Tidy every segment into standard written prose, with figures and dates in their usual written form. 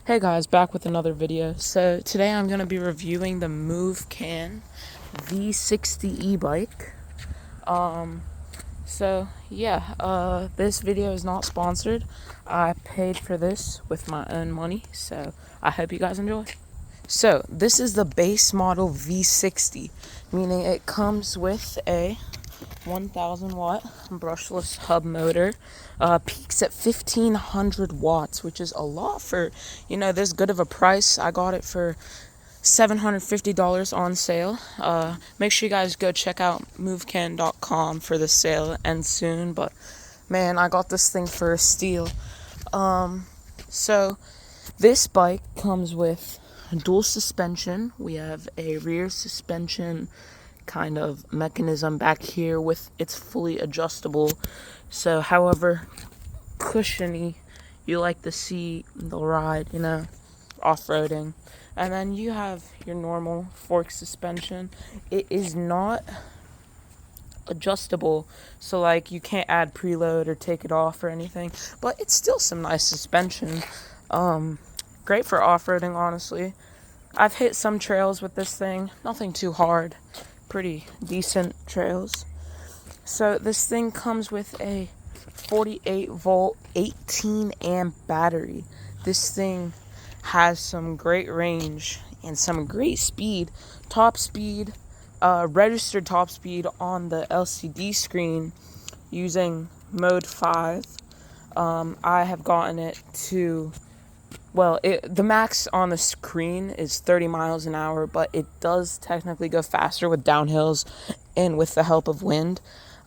Hey guys, back with another video. So today I'm going to be reviewing the Movcan v60 e-bike. This video is not sponsored. I paid for this with my own money, so I hope you guys enjoy. So this is the base model v60, meaning it comes with a 1000 watt brushless hub motor. Peaks at 1500 watts, which is a lot for this good of a price. I got it for $750 on sale. Make sure you guys go check out Movcan.com for the sale. Ends soon, but man, I got this thing for a steal. So this bike comes with dual suspension. We have a rear suspension kind of mechanism back here with it's fully adjustable, so however cushiony you like to see the ride, off-roading. And then you have your normal fork suspension. It is not adjustable, so like you can't add preload or take it off or anything, but it's still some nice suspension. Great for off-roading, honestly. I've hit some trails with this thing, nothing too hard, pretty decent trails. So this thing comes with a 48 volt 18 amp battery. This thing has some great range and some great speed. Top speed, registered top speed on the LCD screen using mode 5. I have gotten it to, the max on the screen is 30 miles an hour, but it does technically go faster with downhills and with the help of wind.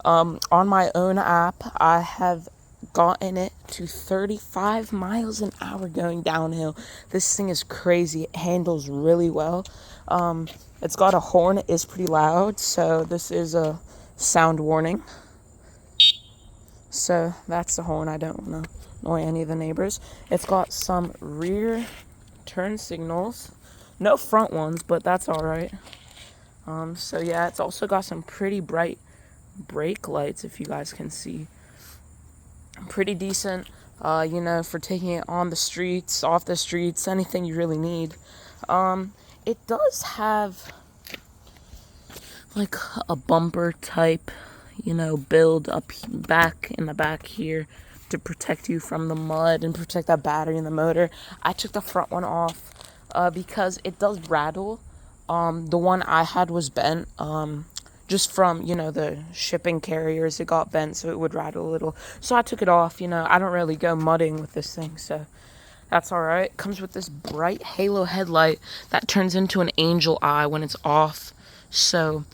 On my own app, I have gotten it to 35 miles an hour going downhill. This thing is crazy. It handles really well. It's got a horn. It is pretty loud, so this is a sound warning. So that's the horn. I don't want to annoy any of the neighbors. It's got some rear turn signals. No front ones, but that's alright. It's also got some pretty bright brake lights, if you guys can see. Pretty decent, for taking it on the streets, off the streets, anything you really need. It does have like a bumper type build up back in the back here to protect you from the mud and protect that battery in the motor. I took the front one off because it does rattle. The one I had was bent, just from the shipping carriers. It got bent, so it would rattle a little, so I took it off. I don't really go mudding with this thing, so that's all right. Comes with this bright halo headlight that turns into an angel eye when it's off, so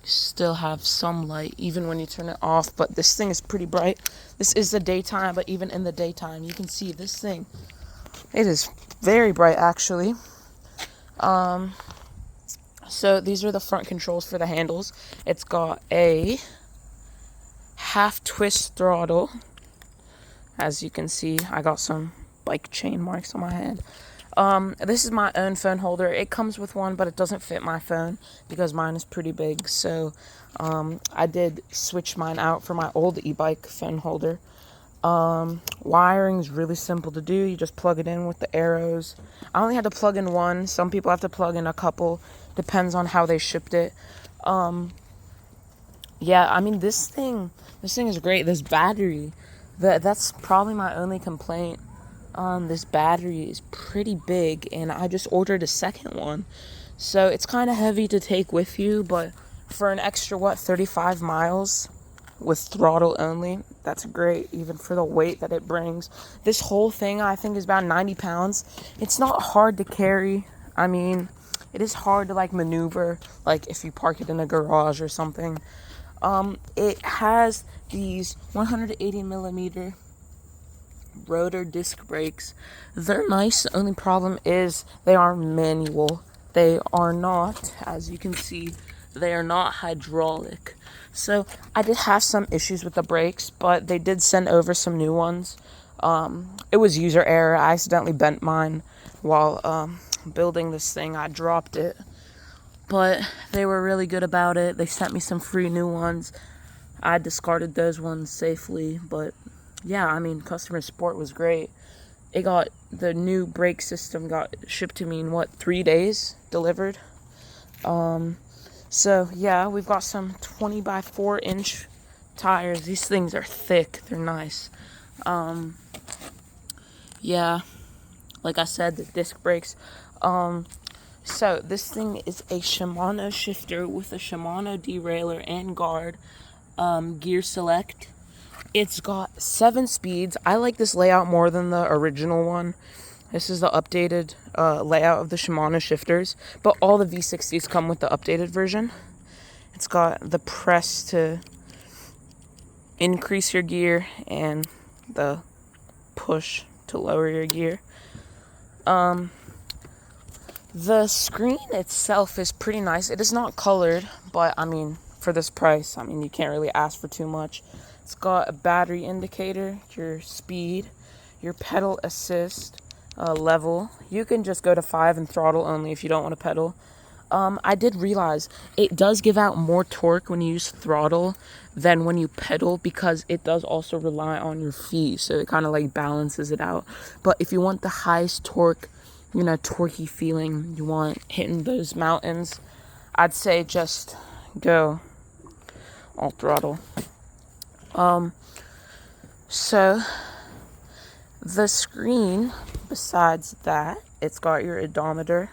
still have some light even when you turn it off. But this thing is pretty bright. This is the daytime, but even in the daytime you can see this thing. It is very bright, actually. So these are the front controls for the handles. It's got a half twist throttle. As you can see, I got some bike chain marks on my hand. This is my own phone holder. It comes with one, but it doesn't fit my phone because mine is pretty big. So I did switch mine out for my old e-bike phone holder. Wiring is really simple to do. You just plug it in with the arrows. I only had to plug in one. Some people have to plug in a couple. Depends on how they shipped it. This thing is great. This battery, that's probably my only complaint. This battery is pretty big, and I just ordered a second one, so it's kind of heavy to take with you, but for an extra 35 miles with throttle only, that's great, even for the weight that it brings. This whole thing, I think, is about 90 pounds. It's not hard to carry. I mean, it is hard to maneuver, if you park it in a garage or something. It has these 180 millimeter rotor disc brakes. They're nice. The only problem is they are manual. They are not, as you can see, they are not hydraulic. So I did have some issues with the brakes, but they did send over some new ones. It was user error. I accidentally bent mine while building this thing. I dropped it, but they were really good about it. They sent me some free new ones. I discarded those ones safely, but yeah, customer support was great. the new brake system got shipped to me in, what, 3 days delivered. So yeah, we've got some 20 by 4 inch tires. These things are thick, they're nice. Yeah, like I said, the disc brakes. So this thing is a Shimano shifter with a Shimano derailleur and guard, gear select. It's got 7 speeds. I like this layout more than the original one. This is the updated layout of the Shimano shifters, but all the V60s come with the updated version. It's got the press to increase your gear and the push to lower your gear. The screen itself is pretty nice. It is not colored, but I mean, for this price, I mean, you can't really ask for too much. It's got a battery indicator, your speed, your pedal assist, level. You can just go to 5 and throttle only if you don't want to pedal. I did realize it does give out more torque when you use throttle than when you pedal, because it does also rely on your feet, so it kind of like balances it out. But if you want the highest torque, you know, torquey feeling you want hitting those mountains, I'd say just go all throttle. So the screen, besides that, it's got your odometer.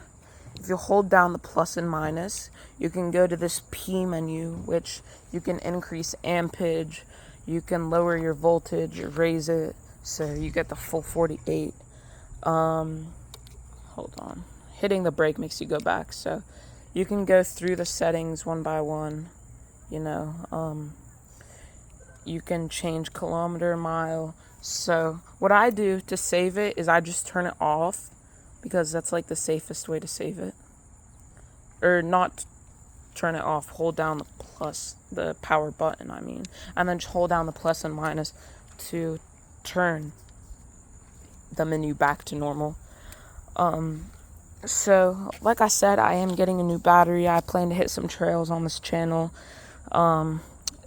If you hold down the plus and minus, you can go to this P menu, which you can increase ampage, you can lower your voltage or raise it, so you get the full 48. Hold on. Hitting the brake makes you go back, so you can go through the settings one by one, you know. You can change kilometer, mile. So what I do to save it is I just turn it off, because that's like the safest way to save it. Or not turn it off, hold down the plus, the power button, I mean, and then just hold down the plus and minus to turn the menu back to normal. So like I said, I am getting a new battery. I plan to hit some trails on this channel.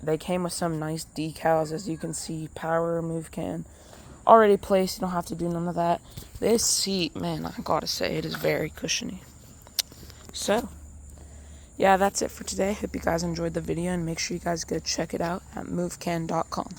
They came with some nice decals, as you can see, power Movcan already placed. You don't have to do none of that. This seat, man, I gotta say, it is very cushiony. So yeah, that's it for today. Hope you guys enjoyed the video, and make sure you guys go check it out at movcan.com.